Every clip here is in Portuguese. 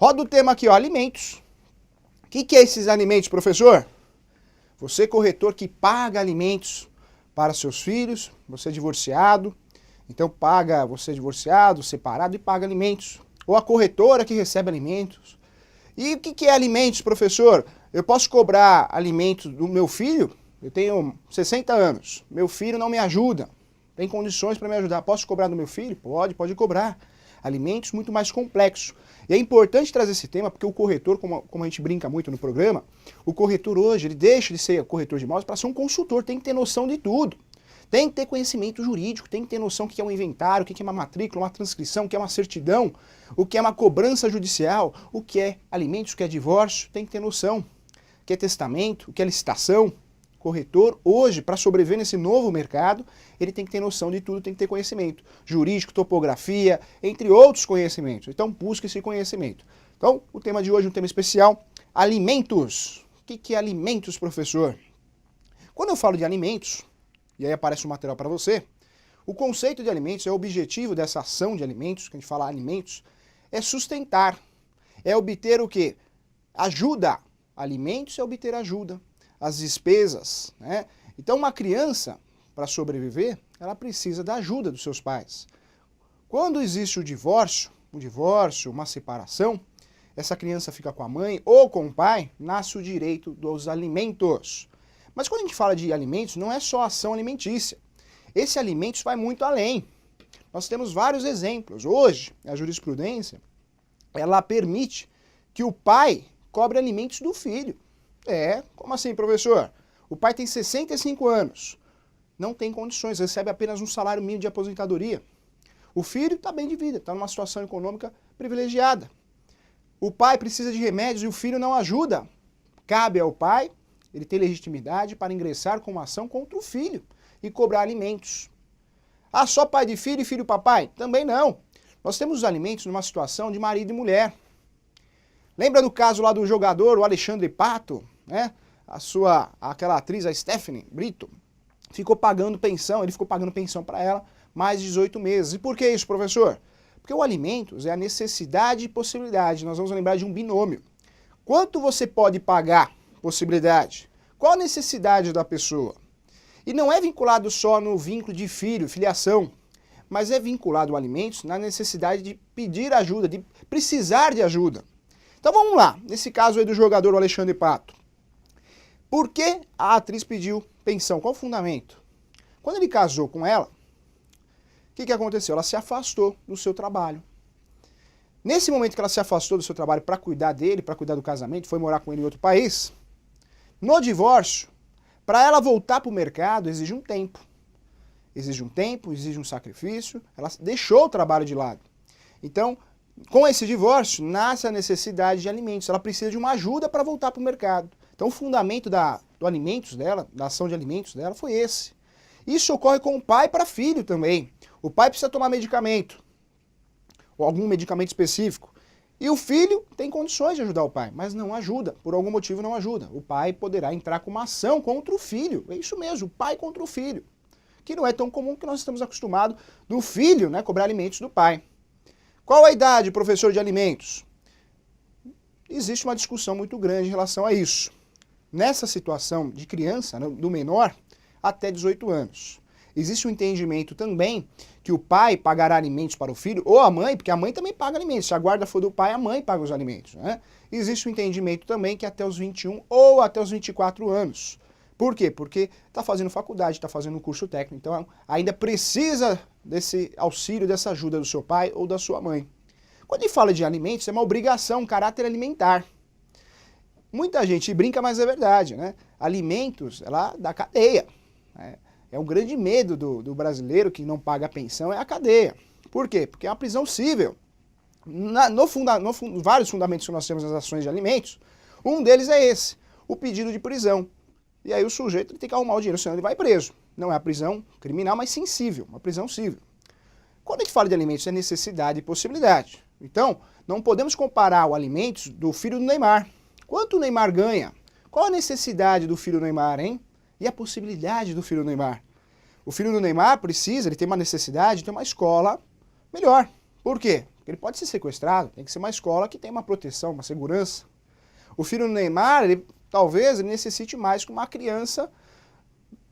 Roda o tema aqui, ó, alimentos. O que é esses alimentos, professor? Você, corretor que paga alimentos para seus filhos, você é divorciado, então paga, você é divorciado, separado e paga alimentos. Ou a corretora que recebe alimentos. E o que é alimentos, professor? Eu posso cobrar alimentos do meu filho? Eu tenho 60 anos, meu filho não me ajuda, tem condições para me ajudar. Posso cobrar do meu filho? Pode cobrar. Alimentos muito mais complexos. E é importante trazer esse tema porque o corretor, como a gente brinca muito no programa, o corretor hoje, ele deixa de ser corretor de imóveis para ser um consultor, tem que ter noção de tudo. Tem que ter conhecimento jurídico, tem que ter noção do que é um inventário, o que é uma matrícula, uma transcrição, o que é uma certidão, o que é uma cobrança judicial, o que é alimentos, o que é divórcio, tem que ter noção. O que é testamento, o que é licitação. Corretor, hoje, para sobreviver nesse novo mercado, ele tem que ter noção de tudo, tem que ter conhecimento jurídico, topografia, entre outros conhecimentos. Então, busque esse conhecimento. Então, o tema de hoje é um tema especial, alimentos. O que é alimentos, professor? Quando eu falo de alimentos, e aí aparece um material para você, o conceito de alimentos, o objetivo dessa ação de alimentos, que a gente fala alimentos, é sustentar, é obter o quê? Ajuda. Alimentos é obter ajuda. As despesas, né? Então uma criança, para sobreviver, ela precisa da ajuda dos seus pais. Quando existe o divórcio, uma separação, essa criança fica com a mãe ou com o pai, nasce o direito dos alimentos. Mas quando a gente fala de alimentos, não é só ação alimentícia. Esse alimentos vai muito além. Nós temos vários exemplos. Hoje, a jurisprudência, ela permite que o pai cobre alimentos do filho. Como assim, professor? O pai tem 65 anos, não tem condições, recebe apenas um salário mínimo de aposentadoria. O filho está bem de vida, está numa situação econômica privilegiada. O pai precisa de remédios e o filho não ajuda. Cabe ao pai, ele tem legitimidade para ingressar com uma ação contra o filho e cobrar alimentos. Ah, só pai de filho e filho papai? Também não. Nós temos os alimentos numa situação de marido e mulher. Lembra do caso lá do jogador, o Alexandre Pato, né? Aquela atriz, a Stephanie Brito, ficou pagando pensão, ele ficou pagando pensão para ela mais de 18 meses. E por que isso, professor? Porque o alimentos é a necessidade e possibilidade. Nós vamos lembrar de um binômio. Quanto você pode pagar? Possibilidade. Qual a necessidade da pessoa? E não é vinculado só no vínculo de filho, filiação, mas é vinculado ao alimentos na necessidade de pedir ajuda, de precisar de ajuda. Então vamos lá, nesse caso aí do jogador Alexandre Pato. Por que a atriz pediu pensão? Qual o fundamento? Quando ele casou com ela, o que aconteceu? Ela se afastou do seu trabalho. Nesse momento que ela se afastou do seu trabalho para cuidar dele, para cuidar do casamento, foi morar com ele em outro país, no divórcio, para ela voltar para o mercado, exige um tempo. Exige um tempo, exige um sacrifício, ela deixou o trabalho de lado. Então, com esse divórcio, nasce a necessidade de alimentos. Ela precisa de uma ajuda para voltar para o mercado. Então o fundamento do alimentos dela, da ação de alimentos dela, foi esse. Isso ocorre com o pai para filho também. O pai precisa tomar medicamento, ou algum medicamento específico. E o filho tem condições de ajudar o pai, mas não ajuda, por algum motivo não ajuda. O pai poderá entrar com uma ação contra o filho. É isso mesmo, o pai contra o filho. Que não é tão comum que nós estamos acostumados do filho, né, cobrar alimentos do pai. Qual a idade, professor, de alimentos? Existe uma discussão muito grande em relação a isso. Nessa situação de criança, do menor, até 18 anos. Existe um entendimento também que o pai pagará alimentos para o filho, ou a mãe, porque a mãe também paga alimentos. Se a guarda for do pai, a mãe paga os alimentos, né? Existe um entendimento também que até os 21 ou até os 24 anos. Por quê? Porque está fazendo faculdade, está fazendo um curso técnico, então ainda precisa desse auxílio, dessa ajuda do seu pai ou da sua mãe. Quando ele fala de alimentos, é uma obrigação, um caráter alimentar. Muita gente brinca, mas é verdade, né? Alimentos, ela da cadeia. Né? É um grande medo do brasileiro que não paga a pensão, é a cadeia. Por quê? Porque é uma prisão cível. Vários fundamentos que nós temos nas ações de alimentos, um deles é esse, o pedido de prisão. E aí o sujeito tem que arrumar o dinheiro, senão ele vai preso. Não é a prisão criminal, mas sim cível, uma prisão cível. Quando a gente fala de alimentos, é necessidade e possibilidade. Então, não podemos comparar o alimentos do filho do Neymar. Quanto o Neymar ganha? Qual a necessidade do filho do Neymar, hein? E a possibilidade do filho do Neymar? O filho do Neymar precisa, ele tem uma necessidade de ter uma escola melhor. Por quê? Ele pode ser sequestrado, tem que ser uma escola que tem uma proteção, uma segurança. O filho do Neymar, talvez ele necessite mais que uma criança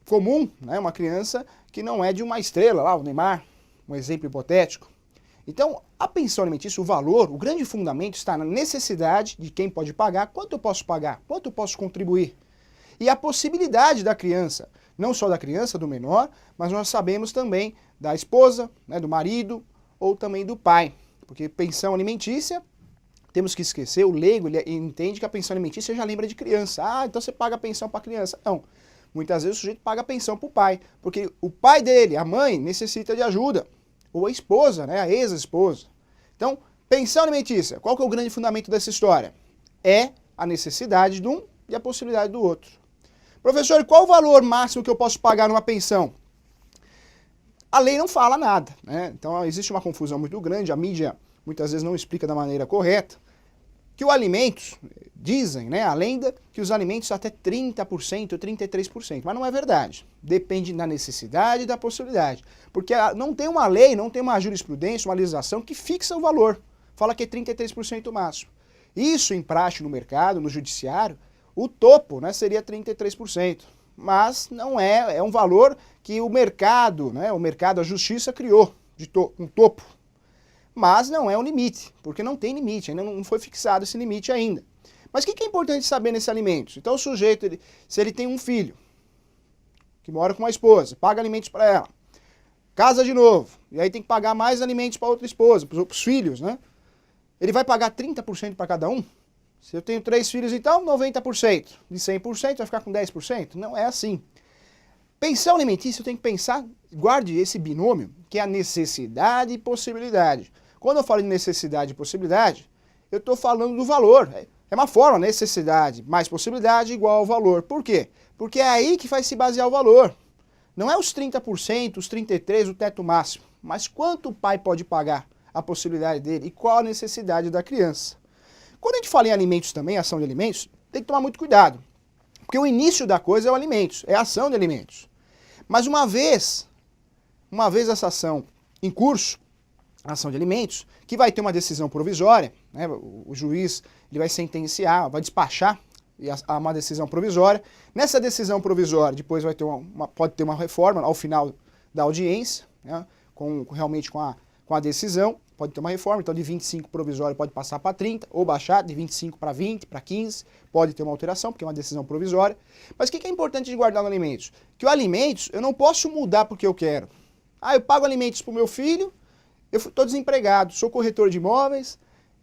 comum, né? Uma criança que não é de uma estrela, lá, o Neymar, um exemplo hipotético. Então, a pensão alimentícia, o valor, o grande fundamento está na necessidade de quem pode pagar, quanto eu posso pagar, quanto eu posso contribuir. E a possibilidade da criança, não só da criança, do menor, mas nós sabemos também da esposa, né, do marido ou também do pai. Porque pensão alimentícia, temos que esquecer, o leigo ele entende que a pensão alimentícia já lembra de criança. Ah, então você paga a pensão para a criança. Não. Muitas vezes o sujeito paga a pensão para o pai, porque o pai dele, a mãe, necessita de ajuda. Ou a esposa, né, a ex-esposa. Então, pensão alimentícia, qual que é o grande fundamento dessa história? É a necessidade de um e a possibilidade do outro. Professor, qual o valor máximo que eu posso pagar numa pensão? A lei não fala nada, né? Então existe uma confusão muito grande, a mídia muitas vezes não explica da maneira correta, que os alimentos, dizem, né, a lenda, que os alimentos até 30%, 33%, mas não é verdade. Depende da necessidade e da possibilidade. Porque não tem uma lei, não tem uma jurisprudência, uma legislação que fixa o valor. Fala que é 33% o máximo. Isso em praxe no mercado, no judiciário, o topo, né, seria 33%. Mas não é, é um valor que o mercado, né, a justiça criou, um topo. Mas não é um limite, porque não tem limite, ainda não foi fixado esse limite ainda. Mas o que é importante saber nesse alimento? Então o sujeito, se ele tem um filho, que mora com uma esposa, paga alimentos para ela, casa de novo, e aí tem que pagar mais alimentos para outra esposa, para os filhos, né? Ele vai pagar 30% para cada um? Se eu tenho 3 filhos, então 90%. De 100% vai ficar com 10%? Não é assim. Pensão alimentícia, eu tenho que pensar, guarde esse binômio, que é a necessidade e possibilidade. Quando eu falo de necessidade e possibilidade, eu estou falando do valor. É uma forma, necessidade mais possibilidade igual ao valor. Por quê? Porque é aí que vai se basear o valor. Não é os 30%, os 33%, o teto máximo, mas quanto o pai pode pagar, a possibilidade dele e qual a necessidade da criança. Quando a gente fala em alimentos também, ação de alimentos, tem que tomar muito cuidado. Porque o início da coisa é o alimentos, é a ação de alimentos. Mas uma vez essa ação em curso, a ação de alimentos, que vai ter uma decisão provisória, né, o juiz ele vai sentenciar, vai despachar uma decisão provisória. Nessa decisão provisória, depois vai ter pode ter uma reforma ao final da audiência, né, realmente com a decisão, pode ter uma reforma, então de 25 provisório pode passar para 30, ou baixar de 25 para 20, para 15, pode ter uma alteração, porque é uma decisão provisória. Mas o que é importante de guardar no alimentos? Que o alimentos eu não posso mudar porque eu quero. Ah, eu pago alimentos para o meu filho, eu estou desempregado, sou corretor de imóveis,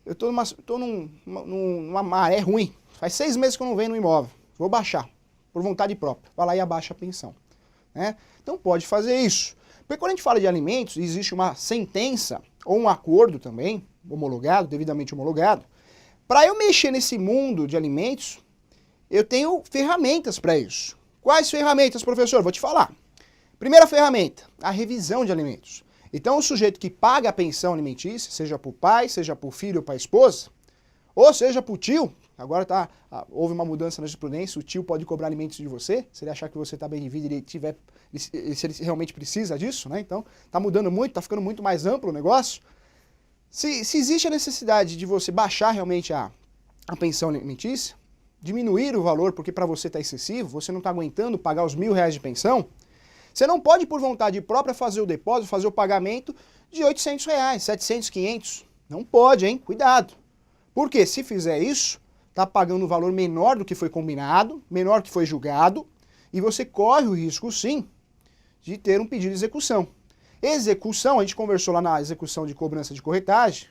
eu estou numa maré ruim, faz 6 meses que eu não venho no imóvel, vou baixar, por vontade própria, vai lá e abaixa a pensão. Né? Então pode fazer isso. Porque quando a gente fala de alimentos, existe uma sentença ou um acordo também, homologado, devidamente homologado. Para eu mexer nesse mundo de alimentos, eu tenho ferramentas para isso. Quais ferramentas, professor? Vou te falar. Primeira ferramenta, a revisão de alimentos. Então o sujeito que paga a pensão alimentícia, seja para o pai, seja para o filho ou para a esposa, ou seja para o tio, agora houve uma mudança na jurisprudência, o tio pode cobrar alimentos de você, se ele achar que você está bem de vida e se ele realmente precisa disso, né? Então está mudando muito, está ficando muito mais amplo o negócio. Se existe a necessidade de você baixar realmente a pensão alimentícia, diminuir o valor porque para você está excessivo, você não está aguentando pagar os R$1.000 de pensão, você não pode por vontade própria fazer o depósito, fazer o pagamento de R$800, 700, 500. Não pode, hein? Cuidado. Porque se fizer isso, está pagando um valor menor do que foi combinado, menor do que foi julgado, e você corre o risco, sim, de ter um pedido de execução. Execução, a gente conversou lá na execução de cobrança de corretagem,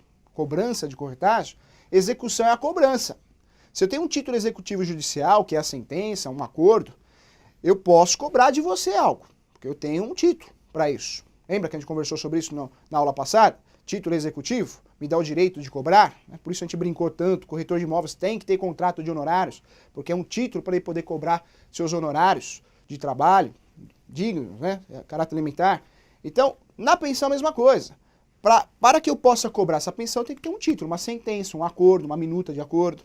execução é a cobrança. Se eu tenho um título executivo judicial, que é a sentença, um acordo, eu posso cobrar de você algo, porque eu tenho um título para isso. Lembra que a gente conversou sobre isso na aula passada? Título executivo me dá o direito de cobrar, né? Por isso a gente brincou tanto, corretor de imóveis tem que ter contrato de honorários, porque é um título para ele poder cobrar seus honorários de trabalho, dignos, né? Caráter alimentar. Então, na pensão a mesma coisa. Para que eu possa cobrar essa pensão, tem que ter um título, uma sentença, um acordo, uma minuta de acordo.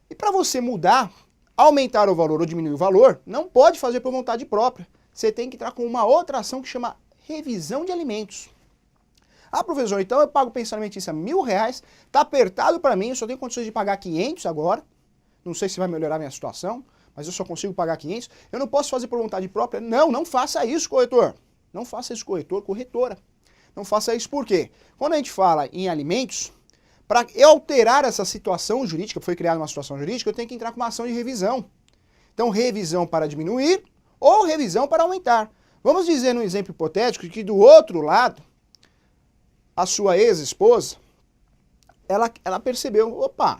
E para você mudar, aumentar o valor ou diminuir o valor, não pode fazer por vontade própria. Você tem que entrar com uma outra ação que chama revisão de alimentos. Ah, professor, então eu pago pensão alimentícia R$1.000, tá apertado para mim, eu só tenho condições de pagar 500 agora, não sei se vai melhorar a minha situação, mas eu só consigo pagar 500, eu não posso fazer por vontade própria. Não, não faça isso, corretor. Não faça isso, corretor, corretora. Não faça isso por quê? Quando a gente fala em alimentos, para eu alterar essa situação jurídica, foi criada uma situação jurídica, eu tenho que entrar com uma ação de revisão. Então, revisão para diminuir ou revisão para aumentar. Vamos dizer num exemplo hipotético que do outro lado, a sua ex-esposa, ela percebeu, opa,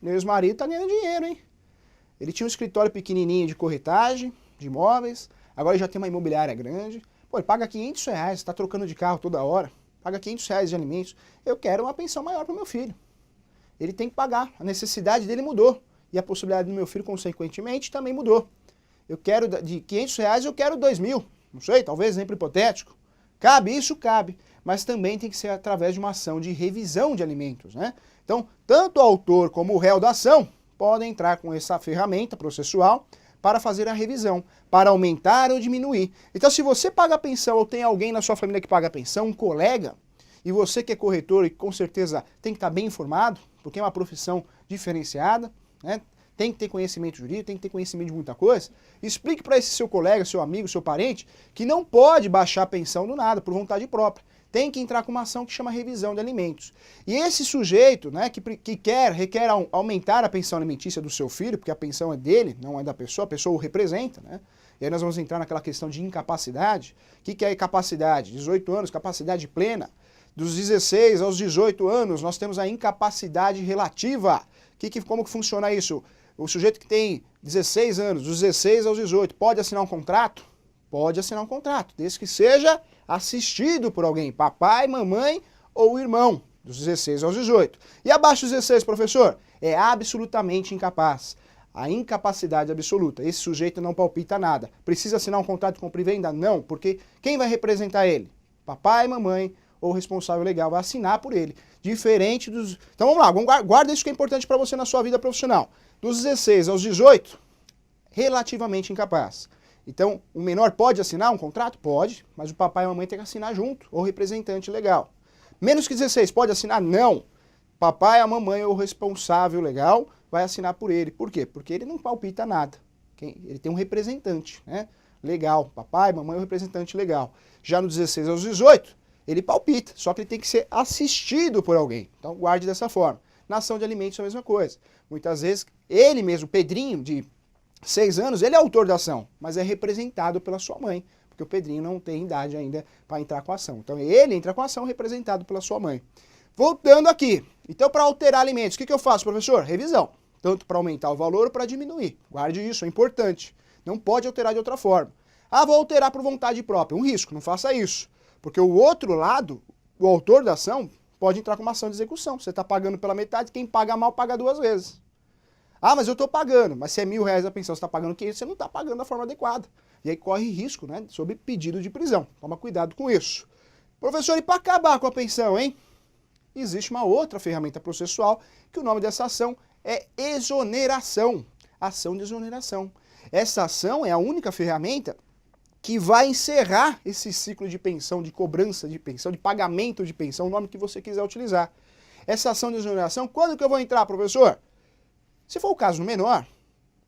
meu ex-marido tá ganhando dinheiro, hein? Ele tinha um escritório pequenininho de corretagem, de imóveis, agora ele já tem uma imobiliária grande. Pô, ele paga R$500, está trocando de carro toda hora, paga R$500 de alimentos. Eu quero uma pensão maior para o meu filho. Ele tem que pagar, a necessidade dele mudou. E a possibilidade do meu filho, consequentemente, também mudou. Eu quero de R$500, eu quero 2.000. Não sei, talvez exemplo hipotético. Cabe isso? Cabe. Mas também tem que ser através de uma ação de revisão de alimentos, né? Então, tanto o autor como o réu da ação podem entrar com essa ferramenta processual para fazer a revisão, para aumentar ou diminuir. Então, se você paga a pensão ou tem alguém na sua família que paga a pensão, um colega, e você que é corretor e com certeza tem que estar bem informado, porque é uma profissão diferenciada, né? Tem que ter conhecimento jurídico, tem que ter conhecimento de muita coisa, explique para esse seu colega, seu amigo, seu parente, que não pode baixar a pensão do nada, por vontade própria. Tem que entrar com uma ação que chama revisão de alimentos. E esse sujeito, né, que requer aumentar a pensão alimentícia do seu filho, porque a pensão é dele, não é da pessoa, a pessoa o representa, né? E aí nós vamos entrar naquela questão de incapacidade. O que é incapacidade? 18 anos, capacidade plena. Dos 16 aos 18 anos, nós temos a incapacidade relativa. Como que funciona isso? O sujeito que tem 16 anos, dos 16 aos 18, pode assinar um contrato? Pode assinar um contrato, desde que seja assistido por alguém, papai, mamãe ou irmão, dos 16 aos 18. E abaixo dos 16, professor? É absolutamente incapaz. A incapacidade absoluta. Esse sujeito não palpita nada. Precisa assinar um contrato de compra e venda? Não, porque quem vai representar ele? Papai, mamãe ou o responsável legal vai assinar por ele. Diferente dos... Então vamos lá, guarda isso que é importante para você na sua vida profissional. Dos 16 aos 18, relativamente incapaz. Então, o menor pode assinar um contrato? Pode, mas o papai e a mamãe tem que assinar junto, ou representante legal. Menos que 16, pode assinar? Não. Papai, a mamãe ou o responsável legal vai assinar por ele. Por quê? Porque ele não palpita nada. Ele tem um representante, né? Legal. Papai, mamãe ou representante legal. Já no 16 aos 18, ele palpita, só que ele tem que ser assistido por alguém. Então, guarde dessa forma. Na ação de alimentos é a mesma coisa. Muitas vezes, ele mesmo, Pedrinho, de 6 anos, ele é autor da ação, mas é representado pela sua mãe, porque o Pedrinho não tem idade ainda para entrar com a ação. Então ele entra com a ação representado pela sua mãe. Voltando aqui, então para alterar alimentos, o que eu faço, professor? Revisão, tanto para aumentar o valor ou para diminuir. Guarde isso, é importante. Não pode alterar de outra forma. Ah, vou alterar por vontade própria, um risco, não faça isso. Porque o outro lado, o autor da ação, pode entrar com uma ação de execução. Você está pagando pela metade, quem paga mal paga 2 vezes. Ah, mas eu estou pagando, mas se é R$1.000 a pensão, você está pagando 500, você não está pagando da forma adequada. E aí corre risco, né, sob pedido de prisão. Toma cuidado com isso. Professor, e para acabar com a pensão, hein? Existe uma outra ferramenta processual, que o nome dessa ação é exoneração. Ação de exoneração. Essa ação é a única ferramenta que vai encerrar esse ciclo de pensão, de cobrança de pensão, de pagamento de pensão, o nome que você quiser utilizar. Essa ação de exoneração, quando que eu vou entrar, professor? Se for o caso menor,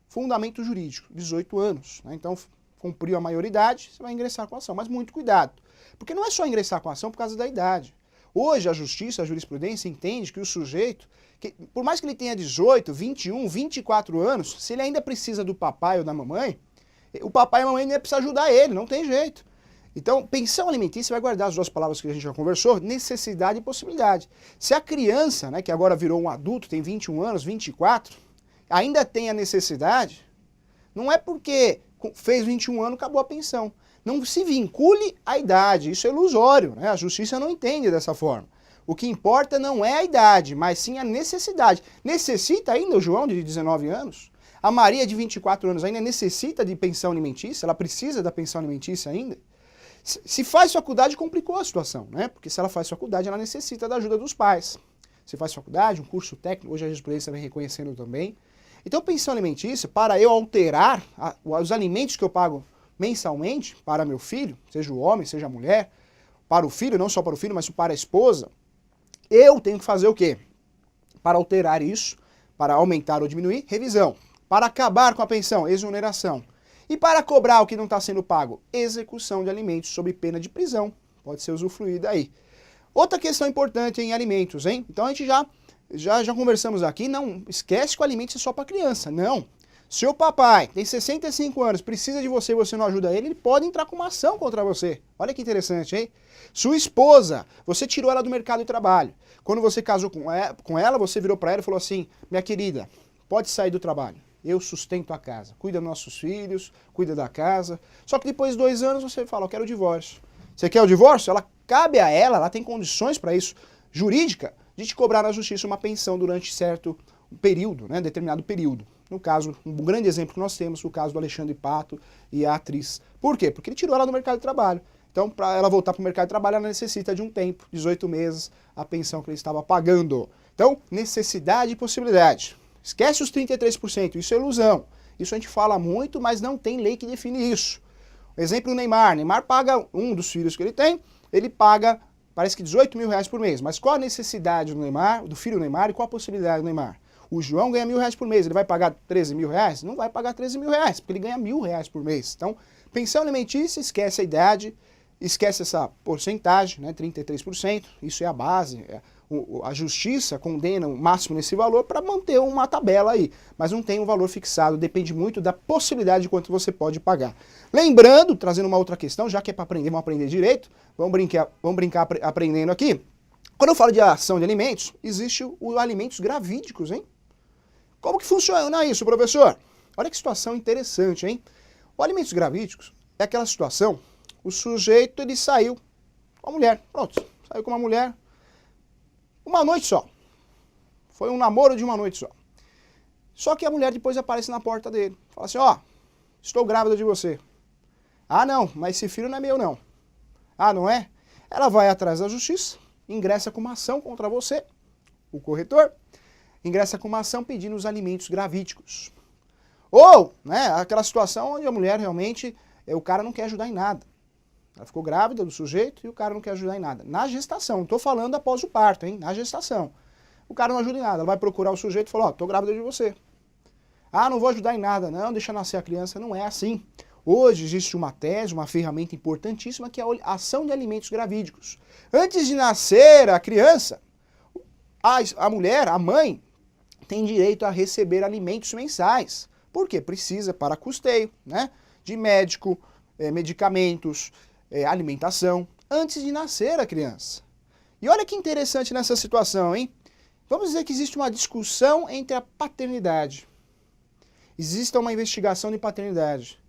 fundamento jurídico, 18 anos. Né? Então, cumpriu a maioridade, você vai ingressar com a ação. Mas muito cuidado, porque não é só ingressar com a ação por causa da idade. Hoje a justiça, a jurisprudência entende que o sujeito, por mais que ele tenha 18, 21, 24 anos, se ele ainda precisa do papai ou da mamãe, o papai e a mamãe nem precisa ajudar ele, não tem jeito. Então, pensão alimentícia vai guardar as duas palavras que a gente já conversou, necessidade e possibilidade. Se a criança, né, que agora virou um adulto, tem 21 anos, 24, ainda tem a necessidade, não é porque fez 21 anos, acabou a pensão. Não se vincule à idade, isso é ilusório, né? A justiça não entende dessa forma. O que importa não é a idade, mas sim a necessidade. Necessita ainda o João, de 19 anos? A Maria, de 24 anos, ainda necessita de pensão alimentícia? Ela precisa da pensão alimentícia ainda? Se faz faculdade, complicou a situação, né? Porque se ela faz faculdade, ela necessita da ajuda dos pais. Se faz faculdade, um curso técnico, hoje a jurisprudência vem reconhecendo também. Então, pensão alimentícia, para eu alterar os alimentos que eu pago mensalmente para meu filho, seja o homem, seja a mulher, para o filho, não só para o filho, mas para a esposa, eu tenho que fazer o quê? Para alterar isso, para aumentar ou diminuir, revisão. Para acabar com a pensão, exoneração. E para cobrar o que não está sendo pago, execução de alimentos sob pena de prisão. Pode ser usufruída aí. Outra questão importante em alimentos, hein? Então a gente já conversamos aqui, não esquece que o alimento é só para criança, não. Se o papai tem 65 anos, precisa de você e você não ajuda ele, ele pode entrar com uma ação contra você. Olha que interessante, hein? Sua esposa, você tirou ela do mercado de trabalho. Quando você casou com ela, você virou para ela e falou assim, minha querida, pode sair do trabalho. Eu sustento a casa, cuida dos nossos filhos, cuida da casa. Só que depois de 2 anos você fala, eu quero o divórcio. Você quer o divórcio? Cabe a ela tem condições para isso, jurídica, de te cobrar na justiça uma pensão durante certo período, né, determinado período. No caso, um grande exemplo que nós temos, o caso do Alexandre Pato e a atriz. Por quê? Porque ele tirou ela do mercado de trabalho. Então, para ela voltar para o mercado de trabalho, ela necessita de um tempo, 18 meses, a pensão que ele estava pagando. Então, necessidade e possibilidade. Esquece os 33%, isso é ilusão. Isso a gente fala muito, mas não tem lei que define isso. Exemplo do Neymar. Neymar paga, um dos filhos que ele paga, parece que 18 mil reais por mês. Mas qual a necessidade do Neymar, do filho do Neymar, e qual a possibilidade do Neymar? O João ganha 1.000 reais por mês, ele vai pagar 13 mil reais? Não vai pagar 13 mil reais, porque ele ganha 1.000 reais por mês. Então, pensão alimentícia, esquece a idade, esquece essa porcentagem, né, 33%, isso é a base. A justiça condena o máximo nesse valor para manter uma tabela aí, mas não tem um valor fixado, depende muito da possibilidade de quanto você pode pagar. Lembrando, trazendo uma outra questão, já que é para aprender, vamos aprender direito, vamos brincar aprendendo aqui. Quando eu falo de ação de alimentos, existe os alimentos gravídicos, hein? Como que funciona isso, professor? Olha que situação interessante, hein? O alimentos gravídicos é aquela situação, o sujeito ele saiu com a mulher, pronto, saiu com uma mulher, uma noite só. Foi um namoro de uma noite só. Só que a mulher depois aparece na porta dele. Fala assim, ó, estou grávida de você. Ah, não, mas esse filho não é meu, não. Ah, não é? Ela vai atrás da justiça, ingressa com uma ação contra você, o corretor, ingressa com uma ação pedindo os alimentos gravídicos. Ou, né, aquela situação onde a mulher realmente, o cara não quer ajudar em nada. Ela ficou grávida do sujeito e o cara não quer ajudar em nada. Na gestação, não estou falando após o parto, hein? Na gestação. O cara não ajuda em nada. Ela vai procurar o sujeito e fala, ó, estou grávida de você. Ah, não vou ajudar em nada. Não, deixa nascer a criança. Não é assim. Hoje existe uma tese, uma ferramenta importantíssima que é a ação de alimentos gravídicos. Antes de nascer a criança, a mulher, a mãe, tem direito a receber alimentos mensais. Por quê? Precisa para custeio, né? De médico, medicamentos, alimentação, antes de nascer a criança. E olha que interessante nessa situação, hein? Vamos dizer que existe uma discussão entre a paternidade. Existe uma investigação de paternidade.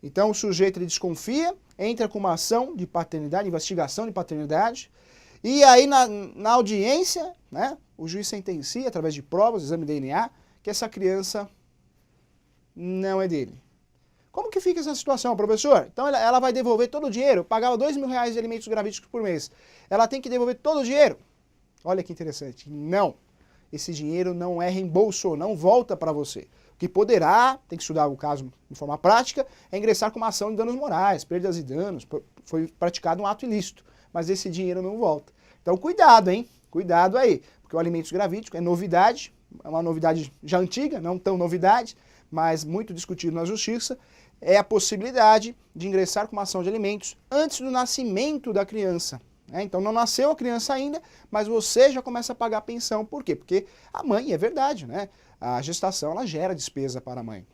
Então o sujeito ele desconfia, entra com uma ação de paternidade, investigação de paternidade, e aí na audiência, né, o juiz sentencia, através de provas, exame de DNA, que essa criança não é dele. Como que fica essa situação, professor? Então ela vai devolver todo o dinheiro, pagava 2.000 reais de alimentos gravídicos por mês. Ela tem que devolver todo o dinheiro? Olha que interessante. Não. Esse dinheiro não é reembolso, não volta para você. O que poderá, tem que estudar o caso de forma prática, é ingressar com uma ação de danos morais, perdas e danos, foi praticado um ato ilícito, mas esse dinheiro não volta. Então cuidado, hein? Cuidado aí, porque o alimentos gravídicos é novidade, é uma novidade já antiga, não tão novidade, mas muito discutido na justiça, é a possibilidade de ingressar com uma ação de alimentos antes do nascimento da criança. Então não nasceu a criança ainda, mas você já começa a pagar a pensão. Por quê? Porque a mãe, é verdade, né? A gestação ela gera despesa para a mãe.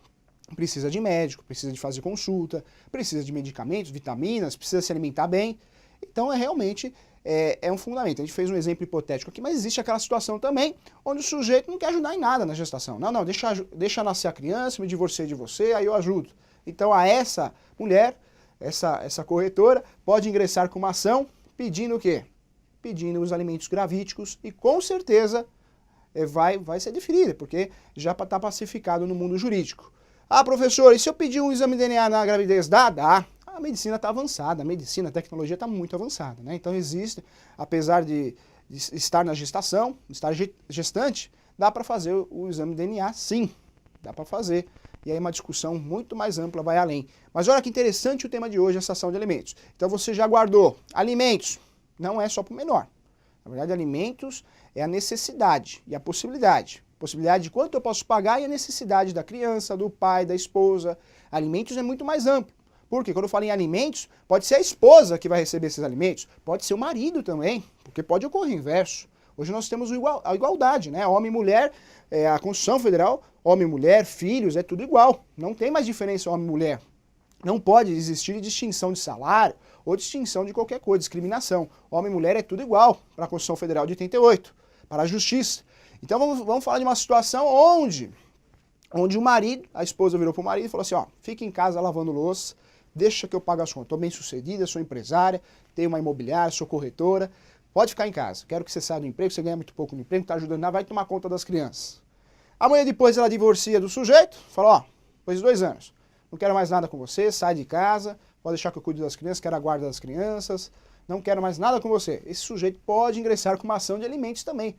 Precisa de médico, precisa de fazer consulta, precisa de medicamentos, vitaminas, precisa se alimentar bem. Então realmente é um fundamento. A gente fez um exemplo hipotético aqui, mas existe aquela situação também onde o sujeito não quer ajudar em nada na gestação. Não, deixa nascer a criança, me divorciei de você, aí eu ajudo. Então a essa mulher, essa corretora, pode ingressar com uma ação pedindo o quê? Pedindo os alimentos gravídicos e com certeza vai ser deferida, porque já está pacificado no mundo jurídico. Ah, professor, e se eu pedir um exame de DNA na gravidez? Dá. A medicina está avançada, a tecnologia está muito avançada, né? Então existe, apesar de estar na gestação, estar gestante, dá para fazer o exame de DNA, sim, dá para fazer. E aí uma discussão muito mais ampla vai além. Mas olha que interessante o tema de hoje, essa ação de alimentos. Então você já guardou alimentos, não é só para o menor. Na verdade, alimentos é a necessidade e a possibilidade. Possibilidade de quanto eu posso pagar e a necessidade da criança, do pai, da esposa. Alimentos é muito mais amplo. Porque quando eu falo em alimentos, pode ser a esposa que vai receber esses alimentos, pode ser o marido também, porque pode ocorrer o inverso. Hoje nós temos a igualdade, né? Homem e mulher, a Constituição Federal, homem e mulher, filhos, é tudo igual. Não tem mais diferença homem e mulher. Não pode existir distinção de salário ou distinção de qualquer coisa, discriminação. Homem e mulher é tudo igual para a Constituição Federal de 88, para a Justiça. Então vamos falar de uma situação onde o marido, a esposa virou para o marido e falou assim, ó, fica em casa lavando louça, deixa que eu pago as contas. Estou bem sucedida, sou empresária, tenho uma imobiliária, sou corretora, pode ficar em casa. Quero que você saia do emprego, você ganha muito pouco no emprego, está ajudando, vai tomar conta das crianças. Amanhã depois ela divorcia do sujeito, fala, ó, depois de 2 anos, não quero mais nada com você, sai de casa, pode deixar que eu cuide das crianças, quero a guarda das crianças, não quero mais nada com você. Esse sujeito pode ingressar com uma ação de alimentos também,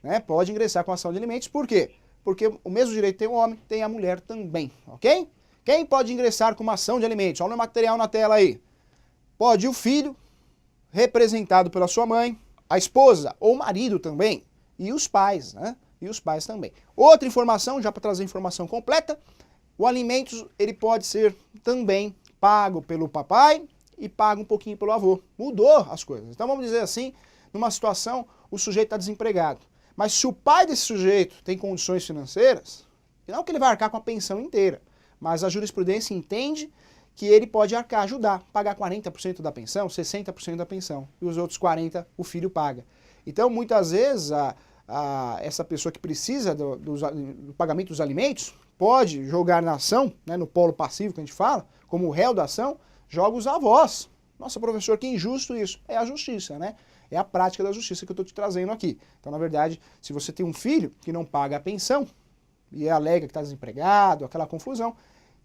né? Pode ingressar com ação de alimentos, por quê? Porque o mesmo direito tem o homem, tem a mulher também, ok? Quem pode ingressar com uma ação de alimentos? Olha o material na tela aí. Pode o filho, representado pela sua mãe, a esposa ou o marido também, e os pais, né? E os pais também. Outra informação, já para trazer informação completa, o alimentos ele pode ser também pago pelo papai e pago um pouquinho pelo avô. Mudou as coisas. Então vamos dizer assim, numa situação, o sujeito está desempregado. Mas se o pai desse sujeito tem condições financeiras, não que ele vai arcar com a pensão inteira, mas a jurisprudência entende que ele pode arcar, ajudar, pagar 40% da pensão, 60% da pensão, e os outros 40% o filho paga. Então, muitas vezes, essa pessoa que precisa do pagamento dos alimentos pode jogar na ação, né, no polo passivo que a gente fala, como o réu da ação, joga os avós. Nossa, professor, que injusto isso. É a justiça, né? É a prática da justiça que eu estou te trazendo aqui. Então, na verdade, se você tem um filho que não paga a pensão, e alega que está desempregado, aquela confusão,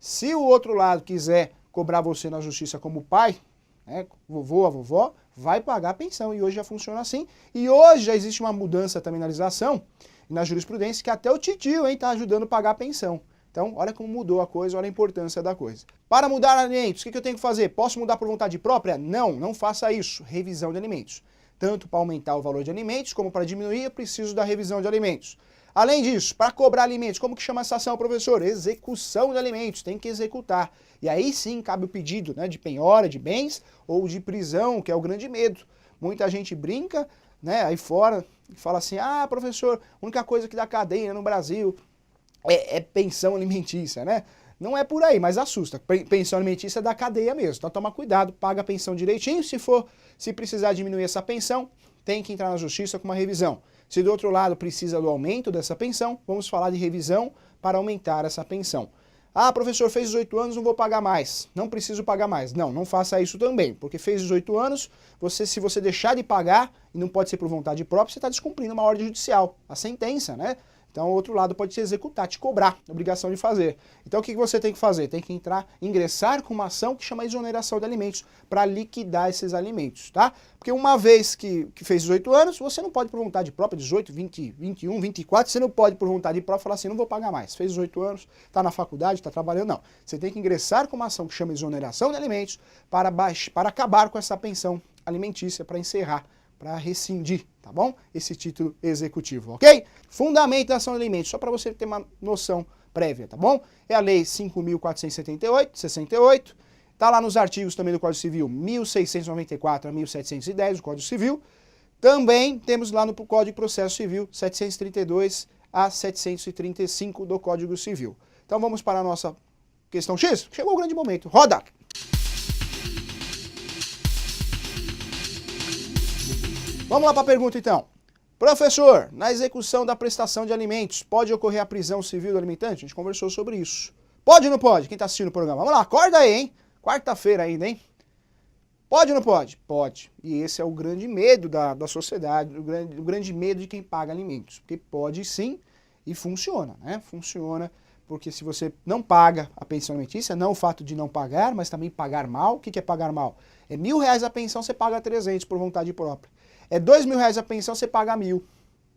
se o outro lado quiser cobrar você na justiça como pai, né, vovô, a vovó, vai pagar a pensão. E hoje já funciona assim. E hoje já existe uma mudança também na legislação e na jurisprudência que até o titio está ajudando a pagar a pensão. Então, olha como mudou a coisa, olha a importância da coisa. Para mudar alimentos, o que eu tenho que fazer? Posso mudar por vontade própria? Não, não faça isso. Revisão de alimentos. Tanto para aumentar o valor de alimentos, como para diminuir, eu preciso da revisão de alimentos. Além disso, para cobrar alimentos, como que chama essa ação, professor? Execução de alimentos, tem que executar. E aí sim cabe o pedido, né, de penhora de bens ou de prisão, que é o grande medo. Muita gente brinca, né, aí fora e fala assim, ah, professor, a única coisa que dá cadeia no Brasil é pensão alimentícia, né? Não é por aí, mas assusta. Pensão alimentícia é da cadeia mesmo. Então toma cuidado, paga a pensão direitinho. Se precisar diminuir essa pensão, tem que entrar na justiça com uma revisão. Se do outro lado precisa do aumento dessa pensão, vamos falar de revisão para aumentar essa pensão. Ah, professor, fez 18 anos, não vou pagar mais. Não preciso pagar mais. Não, não faça isso também, porque fez 18 anos, se você deixar de pagar, e não pode ser por vontade própria, você está descumprindo uma ordem judicial, a sentença, né? Então o outro lado pode te executar, te cobrar, obrigação de fazer. Então o que você tem que fazer? Tem que ingressar com uma ação que chama exoneração de alimentos, para liquidar esses alimentos, tá? Porque uma vez que fez 18 anos, você não pode por vontade própria, 18, 20, 21, 24, você não pode por vontade própria falar assim, não vou pagar mais. Fez 18 anos, está na faculdade, está trabalhando, não. Você tem que ingressar com uma ação que chama exoneração de alimentos para acabar com essa pensão alimentícia, para encerrar, para rescindir, tá bom? Esse título executivo, ok? Fundamento da ação de alimentos, só para você ter uma noção prévia, tá bom? É a Lei 5.478, 68, tá lá nos artigos também do Código Civil, 1694 a 1710 do Código Civil. Também temos lá no Código de Processo Civil, 732 a 735 do Código Civil. Então vamos para a nossa questão X? Chegou o grande momento. Roda! Vamos lá para a pergunta então. Professor, na execução da prestação de alimentos, pode ocorrer a prisão civil do alimentante? A gente conversou sobre isso. Pode ou não pode? Quem está assistindo o programa? Vamos lá, acorda aí, hein? Quarta-feira ainda, hein? Pode ou não pode? Pode. E esse é o grande medo da sociedade, o grande medo de quem paga alimentos. Porque pode sim e funciona, né? Funciona porque se você não paga a pensão alimentícia, não o fato de não pagar, mas também pagar mal. O que é pagar mal? É R$1.000 a pensão, você paga 300 por vontade própria. É R$2.000 a pensão, você paga 1.000.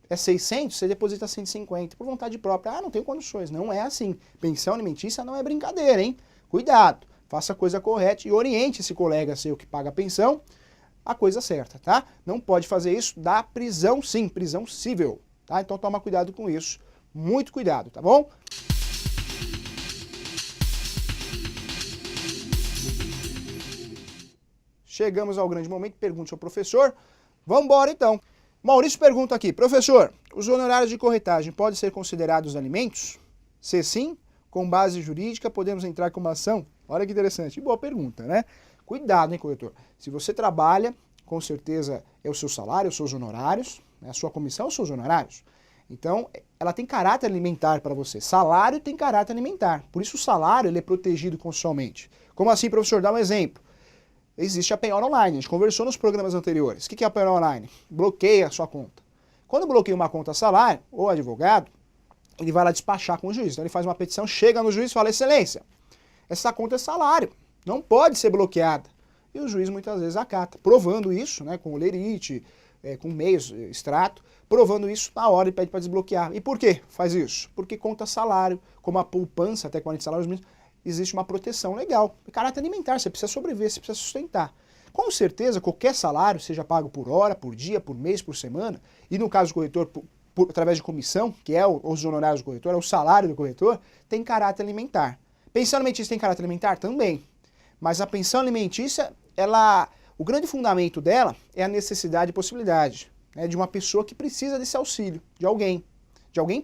É 600, você deposita 150 por vontade própria. Ah, não tenho condições. Não é assim. Pensão alimentícia não é brincadeira, hein? Cuidado, faça a coisa correta e oriente esse colega seu que paga a pensão a coisa certa, tá? Não pode fazer isso, dá prisão sim, prisão civil, tá? Então toma cuidado com isso, muito cuidado, tá bom? Chegamos ao grande momento, pergunte ao professor. Vamos embora então. Maurício pergunta aqui, professor, os honorários de corretagem podem ser considerados alimentos? Se sim, com base jurídica, podemos entrar com uma ação? Olha que interessante, boa pergunta, né? Cuidado, hein, corretor? Se você trabalha, com certeza é o seu salário, os seus honorários, né? A sua comissão, os seus honorários. Então, ela tem caráter alimentar para você. Salário tem caráter alimentar. Por isso o salário ele é protegido constitucionalmente. Como assim, professor? Dá um exemplo. Existe a penhora online, a gente conversou nos programas anteriores. O que é a penhora online? Bloqueia a sua conta. Quando bloqueia uma conta salário, o advogado, ele vai lá despachar com o juiz. Então ele faz uma petição, chega no juiz e fala, excelência, essa conta é salário, não pode ser bloqueada. E o juiz muitas vezes acata, provando isso, né, com o lerite, com meios, extrato, provando isso na hora e pede para desbloquear. E por que faz isso? Porque conta salário, como a poupança, até 40 salários mínimos, existe uma proteção legal. Caráter alimentar, você precisa sobreviver, você precisa sustentar. Com certeza, qualquer salário, seja pago por hora, por dia, por mês, por semana, e no caso do corretor, através de comissão, que é os honorários do corretor, é o salário do corretor, tem caráter alimentar. Pensão alimentícia tem caráter alimentar? Também. Mas a pensão alimentícia, o grande fundamento dela é a necessidade e possibilidade, né, de uma pessoa que precisa desse auxílio, de alguém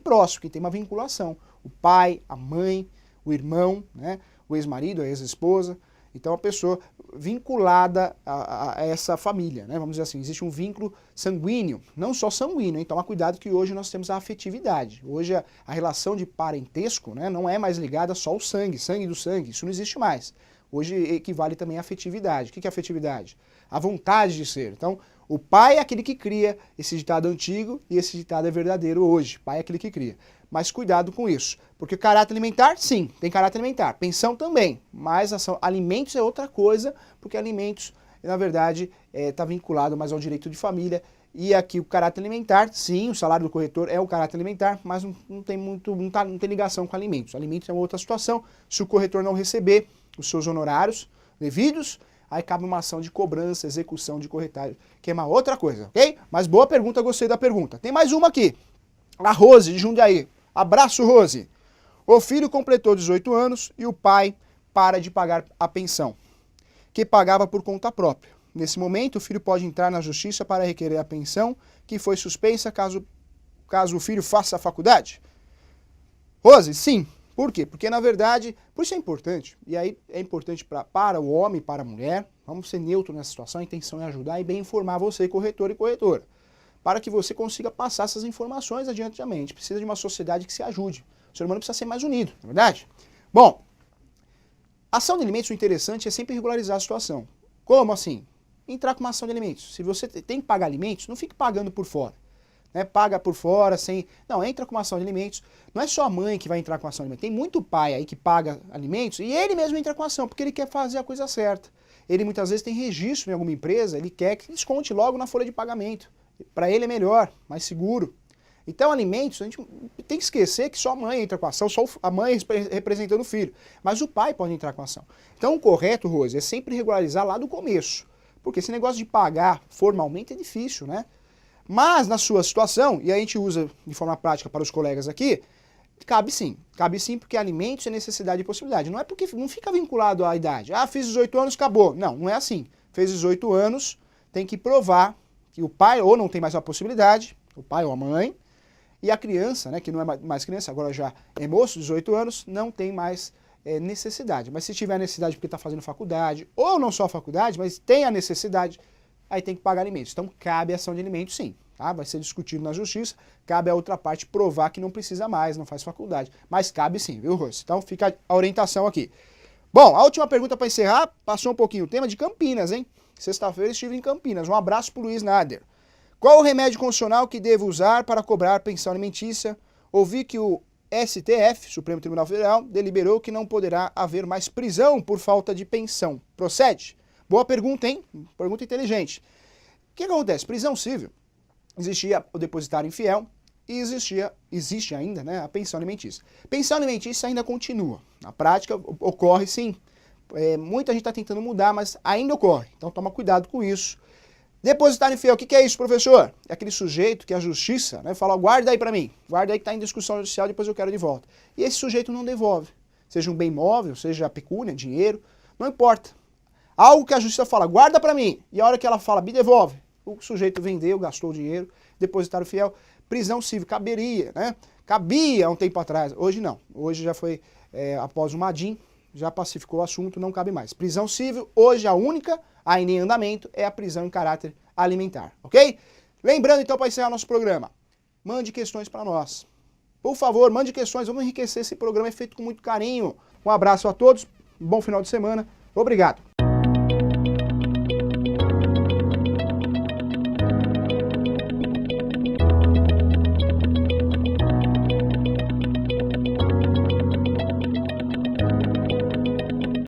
próximo, que tem uma vinculação. O pai, a mãe, o irmão, né, o ex-marido, a ex-esposa. Então, a pessoa vinculada a essa família, né, vamos dizer assim, existe um vínculo sanguíneo, não só sanguíneo, então, toma cuidado que hoje nós temos a afetividade. Hoje a relação de parentesco, né, não é mais ligada só ao sangue do sangue, isso não existe mais. Hoje equivale também à afetividade. O que é afetividade? A vontade de ser. Então, o pai é aquele que cria, esse ditado antigo, e esse ditado é verdadeiro hoje. Pai é aquele que cria. Mas cuidado com isso. Porque caráter alimentar, sim, tem caráter alimentar. Pensão também. Mas alimentos é outra coisa, porque alimentos, na verdade, está vinculado mais ao direito de família. E aqui o caráter alimentar, sim, o salário do corretor é o caráter alimentar, mas não tem ligação com alimentos. Alimentos é uma outra situação. Se o corretor não receber os seus honorários devidos, aí cabe uma ação de cobrança, execução de corretagem, que é uma outra coisa, ok? Mas boa pergunta, gostei da pergunta. Tem mais uma aqui. A Rose, de Jundiaí. Abraço, Rose. O filho completou 18 anos e o pai para de pagar a pensão, que pagava por conta própria. Nesse momento, o filho pode entrar na justiça para requerer a pensão, que foi suspensa caso o filho faça a faculdade? Rose, sim. Por quê? Porque, na verdade, por isso é importante, e aí é importante para o homem e para a mulher, vamos ser neutros nessa situação, a intenção é ajudar e bem informar você, corretor e corretora, para que você consiga passar essas informações adiante. A gente precisa de uma sociedade que se ajude. O ser humano precisa ser mais unido, não é verdade? Bom, ação de alimentos, o interessante é sempre regularizar a situação. Como assim? Entrar com uma ação de alimentos. Se você tem que pagar alimentos, não fique pagando por fora. Né? Paga por fora, sem... Não, entra com uma ação de alimentos. Não é só a mãe que vai entrar com a ação de alimentos. Tem muito pai aí que paga alimentos e ele mesmo entra com a ação, porque ele quer fazer a coisa certa. Ele muitas vezes tem registro em alguma empresa, ele quer que desconte logo na folha de pagamento. Para ele é melhor, mais seguro. Então, alimentos, a gente tem que esquecer que só a mãe entra com a ação, só a mãe representando o filho. Mas o pai pode entrar com a ação. Então, o correto, Rose, é sempre regularizar lá do começo. Porque esse negócio de pagar formalmente é difícil, né? Mas, na sua situação, e a gente usa de forma prática para os colegas aqui, cabe sim porque alimentos é necessidade e possibilidade. Não é porque não fica vinculado à idade. Ah, fiz 18 anos, acabou. Não, não é assim. Fez 18 anos, tem que provar que o pai ou não tem mais a possibilidade, o pai ou a mãe, e a criança, né, que não é mais criança, agora já é moço, 18 anos, não tem mais necessidade. Mas se tiver necessidade porque está fazendo faculdade, ou não só a faculdade, mas tem a necessidade, aí tem que pagar alimentos. Então cabe a ação de alimentos sim, tá? Vai ser discutido na justiça, cabe a outra parte provar que não precisa mais, não faz faculdade. Mas cabe sim, viu, Rose? Então fica a orientação aqui. Bom, a última pergunta para encerrar, passou um pouquinho o tema de Campinas, hein? Sexta-feira estive em Campinas. Um abraço para o Luiz Nader. Qual o remédio constitucional que devo usar para cobrar pensão alimentícia? Ouvi que o STF, Supremo Tribunal Federal, deliberou que não poderá haver mais prisão por falta de pensão. Procede? Boa pergunta, hein? Pergunta inteligente. O que acontece? Prisão civil, existia o depositário infiel e existe ainda, né, a pensão alimentícia. Pensão alimentícia ainda continua. Na prática, ocorre sim. Muita gente está tentando mudar, mas ainda ocorre. Então toma cuidado com isso. Depositário infiel, o que é isso, professor? É aquele sujeito que a justiça, né, fala, guarda aí para mim, guarda aí que está em discussão judicial, depois eu quero de volta. E esse sujeito não devolve. Seja um bem móvel, seja pecúnia, dinheiro, não importa. Algo que a justiça fala, guarda para mim, e a hora que ela fala, me devolve, o sujeito vendeu, gastou o dinheiro, depositário fiel, prisão civil, caberia, né? Cabia há um tempo atrás, hoje não. Hoje já foi, após o Madin, já pacificou o assunto, não cabe mais. Prisão civil, hoje a única, ainda em andamento, é a prisão em caráter alimentar, ok? Lembrando então, para encerrar nosso programa, mande questões para nós. Por favor, mande questões, vamos enriquecer esse programa, é feito com muito carinho. Um abraço a todos, bom final de semana, obrigado.